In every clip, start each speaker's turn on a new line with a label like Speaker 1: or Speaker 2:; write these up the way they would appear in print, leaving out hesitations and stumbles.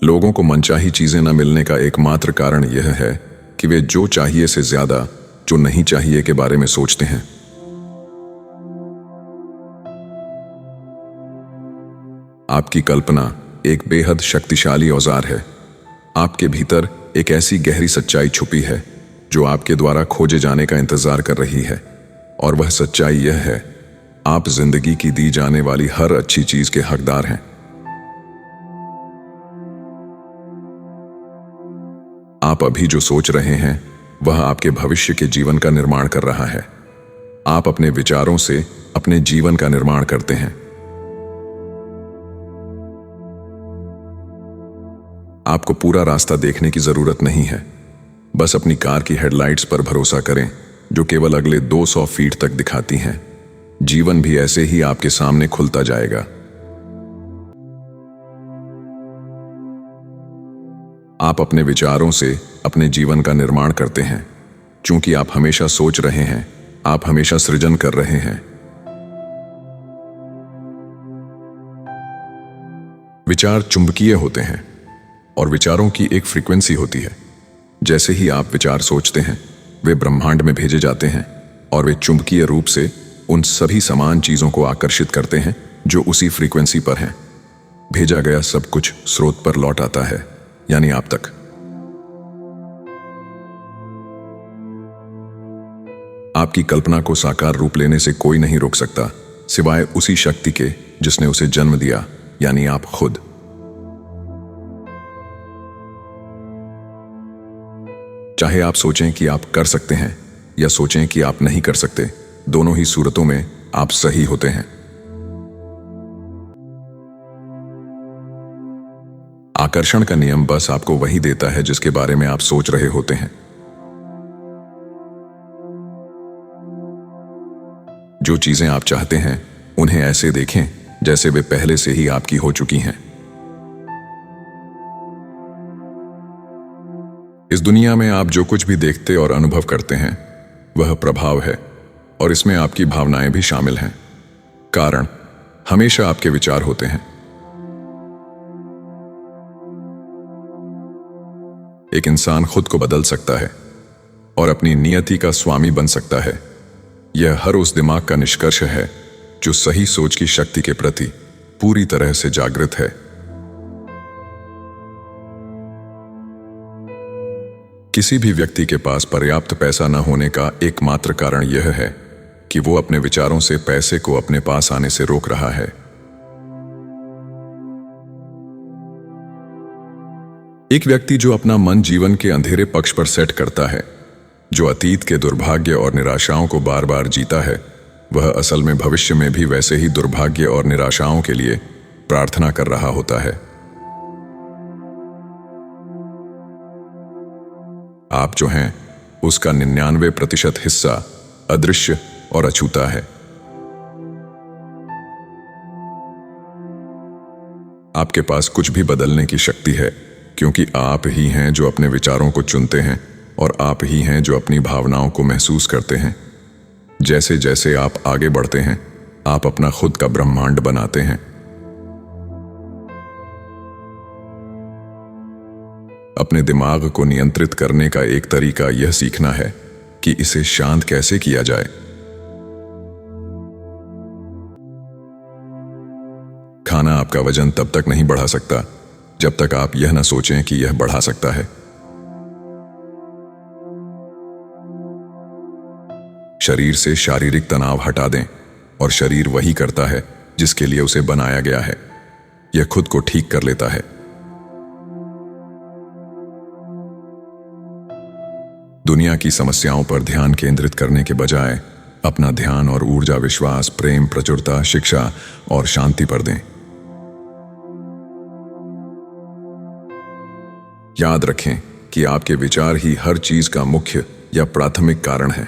Speaker 1: लोगों को मनचाही चीजें न मिलने का एकमात्र कारण यह है कि वे जो चाहिए से ज्यादा जो नहीं चाहिए के बारे में सोचते हैं। आपकी कल्पना एक बेहद शक्तिशाली औजार है। आपके भीतर एक ऐसी गहरी सच्चाई छुपी है जो आपके द्वारा खोजे जाने का इंतजार कर रही है, और वह सच्चाई यह है, आप जिंदगी की दी जाने वाली हर अच्छी चीज के हकदार हैं। आप अभी जो सोच रहे हैं वह आपके भविष्य के जीवन का निर्माण कर रहा है। आप अपने विचारों से अपने जीवन का निर्माण करते हैं। आपको पूरा रास्ता देखने की जरूरत नहीं है। बस अपनी कार की हेडलाइट्स पर भरोसा करें जो केवल अगले 200 फीट तक दिखाती हैं। जीवन भी ऐसे ही आपके सामने खुलता जाएगा। आप अपने विचारों से अपने जीवन का निर्माण करते हैं। चूंकि आप हमेशा सोच रहे हैं, आप हमेशा सृजन कर रहे हैं। विचार चुंबकीय होते हैं और विचारों की एक फ्रीक्वेंसी होती है। जैसे ही आप विचार सोचते हैं, वे ब्रह्मांड में भेजे जाते हैं और वे चुंबकीय रूप से उन सभी समान चीजों को आकर्षित करते हैं जो उसी फ्रीक्वेंसी पर हैं। भेजा गया सब कुछ स्रोत पर लौट आता है, यानी आप तक। आपकी कल्पना को साकार रूप लेने से कोई नहीं रोक सकता, सिवाय उसी शक्ति के जिसने उसे जन्म दिया, यानी आप खुद। चाहे आप सोचें कि आप कर सकते हैं या सोचें कि आप नहीं कर सकते, दोनों ही सूरतों में आप सही होते हैं। आकर्षण का नियम बस आपको वही देता है जिसके बारे में आप सोच रहे होते हैं। जो चीजें आप चाहते हैं उन्हें ऐसे देखें जैसे वे पहले से ही आपकी हो चुकी हैं। इस दुनिया में आप जो कुछ भी देखते और अनुभव करते हैं वह प्रभाव है, और इसमें आपकी भावनाएं भी शामिल हैं। कारण हमेशा आपके विचार होते हैं। एक इंसान खुद को बदल सकता है और अपनी नियति का स्वामी बन सकता है। यह हर उस दिमाग का निष्कर्ष है जो सही सोच की शक्ति के प्रति पूरी तरह से जागृत है। किसी भी व्यक्ति के पास पर्याप्त पैसा न होने का एकमात्र कारण यह है कि वो अपने विचारों से पैसे को अपने पास आने से रोक रहा है। एक व्यक्ति जो अपना मन जीवन के अंधेरे पक्ष पर सेट करता है, जो अतीत के दुर्भाग्य और निराशाओं को बार बार जीता है, वह असल में भविष्य में भी वैसे ही दुर्भाग्य और निराशाओं के लिए प्रार्थना कर रहा होता है। आप जो हैं उसका 99% हिस्सा अदृश्य और अछूता है। आपके पास कुछ भी बदलने की शक्ति है, क्योंकि आप ही हैं जो अपने विचारों को चुनते हैं और आप ही हैं जो अपनी भावनाओं को महसूस करते हैं। जैसे जैसे आप आगे बढ़ते हैं, आप अपना खुद का ब्रह्मांड बनाते हैं। अपने दिमाग को नियंत्रित करने का एक तरीका यह सीखना है कि इसे शांत कैसे किया जाए। खाना आपका वजन तब तक नहीं बढ़ा सकता जब तक आप यह न सोचें कि यह बढ़ा सकता है। शरीर से शारीरिक तनाव हटा दें और शरीर वही करता है जिसके लिए उसे बनाया गया है। यह खुद को ठीक कर लेता है। दुनिया की समस्याओं पर ध्यान केंद्रित करने के बजाय अपना ध्यान और ऊर्जा विश्वास, प्रेम, प्रचुरता, शिक्षा और शांति पर दें। याद रखें कि आपके विचार ही हर चीज का मुख्य या प्राथमिक कारण है।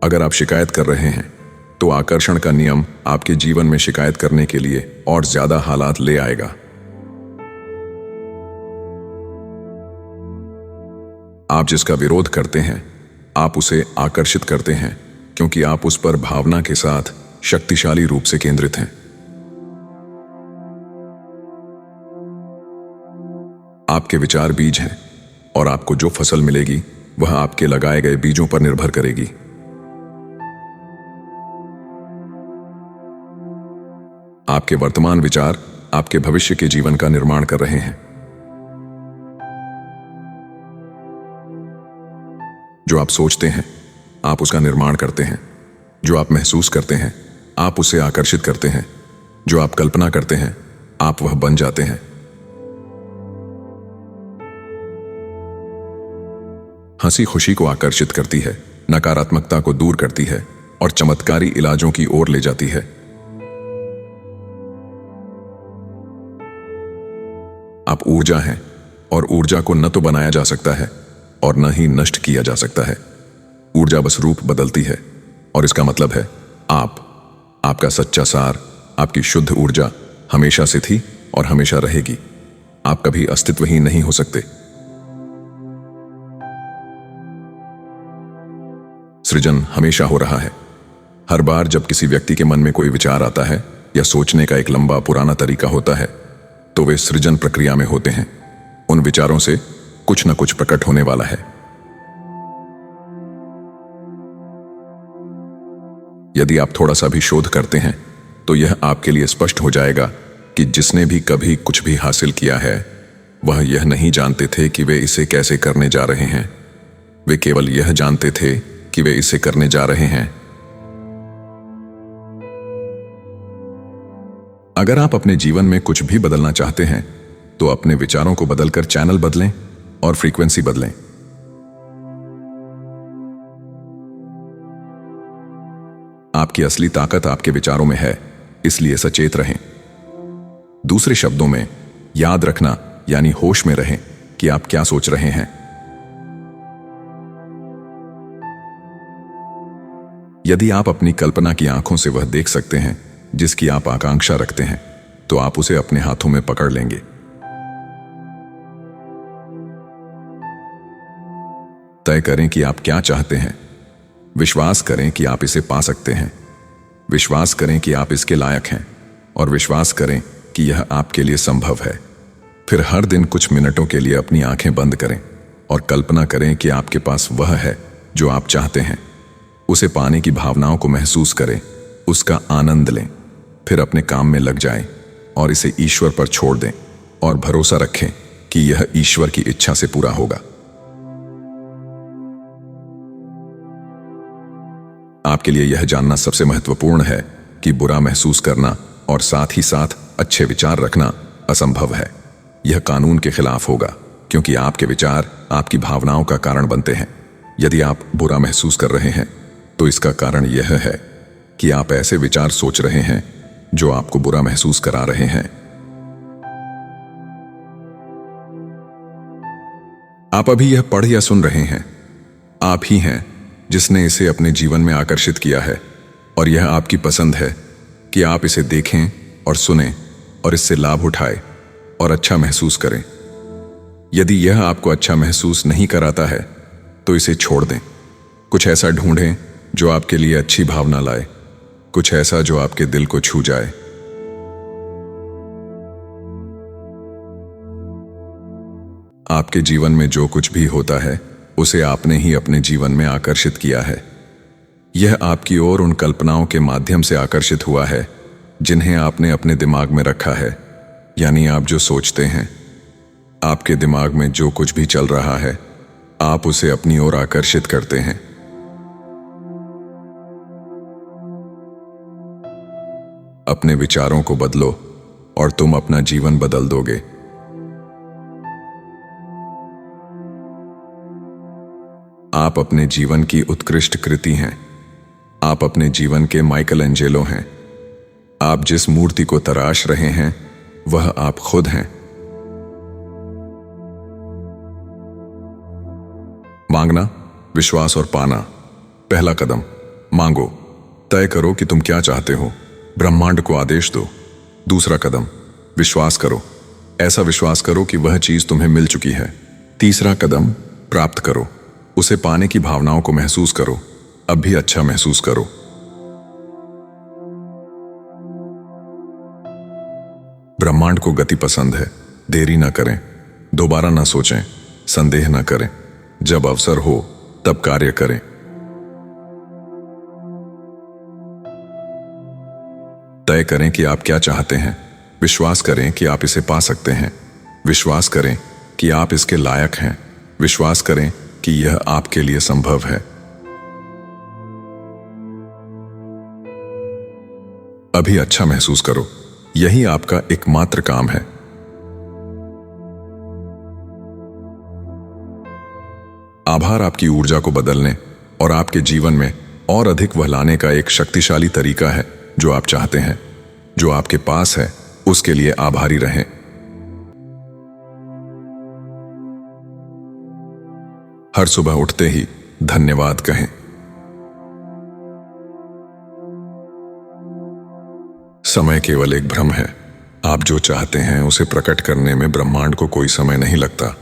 Speaker 1: अगर आप शिकायत कर रहे हैं तो आकर्षण का नियम आपके जीवन में शिकायत करने के लिए और ज्यादा हालात ले आएगा। आप जिसका विरोध करते हैं, आप उसे आकर्षित करते हैं, क्योंकि आप उस पर भावना के साथ शक्तिशाली रूप से केंद्रित हैं। आपके विचार बीज हैं और आपको जो फसल मिलेगी वह आपके लगाए गए बीजों पर निर्भर करेगी। आपके वर्तमान विचार आपके भविष्य के जीवन का निर्माण कर रहे हैं। जो आप सोचते हैं आप उसका निर्माण करते हैं। जो आप महसूस करते हैं आप उसे आकर्षित करते हैं। जो आप कल्पना करते हैं आप वह बन जाते हैं। हंसी खुशी को आकर्षित करती है, नकारात्मकता को दूर करती है और चमत्कारी इलाजों की ओर ले जाती है। आप ऊर्जा हैं और ऊर्जा को न तो बनाया जा सकता है और न ही नष्ट किया जा सकता है। ऊर्जा बस रूप बदलती है और इसका मतलब है आपका सच्चा सार, आपकी शुद्ध ऊर्जा हमेशा से थी और हमेशा रहेगी। आप कभी अस्तित्वहीन नहीं हो सकते। सृजन हमेशा हो रहा है। हर बार जब किसी व्यक्ति के मन में कोई विचार आता है या सोचने का एक लंबा पुराना तरीका होता है तो वे सृजन प्रक्रिया में होते हैं। उन विचारों से कुछ न कुछ प्रकट होने वाला है। यदि आप थोड़ा सा भी शोध करते हैं तो यह आपके लिए स्पष्ट हो जाएगा कि जिसने भी कभी कुछ भी हासिल किया है वह यह नहीं जानते थे कि वे इसे कैसे करने जा रहे हैं। वे केवल यह जानते थे कि वे इसे करने जा रहे हैं। अगर आप अपने जीवन में कुछ भी बदलना चाहते हैं तो अपने विचारों को बदलकर चैनल बदलें और फ्रीक्वेंसी बदलें। आपकी असली ताकत आपके विचारों में है, इसलिए सचेत रहें। दूसरे शब्दों में याद रखना यानी होश में रहें कि आप क्या सोच रहे हैं। यदि आप अपनी कल्पना की आंखों से वह देख सकते हैं जिसकी आप आकांक्षा रखते हैं तो आप उसे अपने हाथों में पकड़ लेंगे। तय करें कि आप क्या चाहते हैं। विश्वास करें कि आप इसे पा सकते हैं। विश्वास करें कि आप इसके लायक हैं और विश्वास करें कि यह आपके लिए संभव है। फिर हर दिन कुछ मिनटों के लिए अपनी आंखें बंद करें और कल्पना करें कि आपके पास वह है जो आप चाहते हैं। उसे पाने की भावनाओं को महसूस करें, उसका आनंद लें, फिर अपने काम में लग जाएं और इसे ईश्वर पर छोड़ दें और भरोसा रखें कि यह ईश्वर की इच्छा से पूरा होगा। आपके लिए यह जानना सबसे महत्वपूर्ण है कि बुरा महसूस करना और साथ ही साथ अच्छे विचार रखना असंभव है। यह कानून के खिलाफ होगा क्योंकि आपके विचार आपकी भावनाओं का कारण बनते हैं। यदि आप बुरा महसूस कर रहे हैं तो इसका कारण यह है कि आप ऐसे विचार सोच रहे हैं जो आपको बुरा महसूस करा रहे हैं। आप अभी यह पढ़ या सुन रहे हैं, आप ही हैं जिसने इसे अपने जीवन में आकर्षित किया है और यह आपकी पसंद है कि आप इसे देखें और सुनें और इससे लाभ उठाएं और अच्छा महसूस करें। यदि यह आपको अच्छा महसूस नहीं कराता है तो इसे छोड़ दें। कुछ ऐसा ढूंढें जो आपके लिए अच्छी भावना लाए, कुछ ऐसा जो आपके दिल को छू जाए। आपके जीवन में जो कुछ भी होता है उसे आपने ही अपने जीवन में आकर्षित किया है। यह आपकी ओर उन कल्पनाओं के माध्यम से आकर्षित हुआ है जिन्हें आपने अपने दिमाग में रखा है। यानी आप जो सोचते हैं, आपके दिमाग में जो कुछ भी चल रहा है, आप उसे अपनी ओर आकर्षित करते हैं। अपने विचारों को बदलो और तुम अपना जीवन बदल दोगे। आप अपने जीवन की उत्कृष्ट कृति हैं। आप अपने जीवन के माइकल एंजेलो हैं। आप जिस मूर्ति को तराश रहे हैं वह आप खुद हैं। मांगना, विश्वास और पाना। पहला कदम, मांगो। तय करो कि तुम क्या चाहते हो, ब्रह्मांड को आदेश दो। दूसरा कदम, विश्वास करो। ऐसा विश्वास करो कि वह चीज तुम्हें मिल चुकी है। तीसरा कदम, प्राप्त करो। उसे पाने की भावनाओं को महसूस करो। अब भी अच्छा महसूस करो। ब्रह्मांड को गति पसंद है, देरी ना करें। दोबारा ना सोचें, संदेह ना करें। जब अवसर हो तब कार्य करें। तय करें कि आप क्या चाहते हैं। विश्वास करें कि आप इसे पा सकते हैं। विश्वास करें कि आप इसके लायक हैं। विश्वास करें कि यह आपके लिए संभव है। अभी अच्छा महसूस करो, यही आपका एकमात्र काम है। आभार आपकी ऊर्जा को बदलने और आपके जीवन में और अधिक वह लाने का एक शक्तिशाली तरीका है जो आप चाहते हैं। जो आपके पास है उसके लिए आभारी रहें। हर सुबह उठते ही धन्यवाद कहें। समय केवल एक भ्रम है। आप जो चाहते हैं उसे प्रकट करने में ब्रह्मांड को कोई समय नहीं लगता।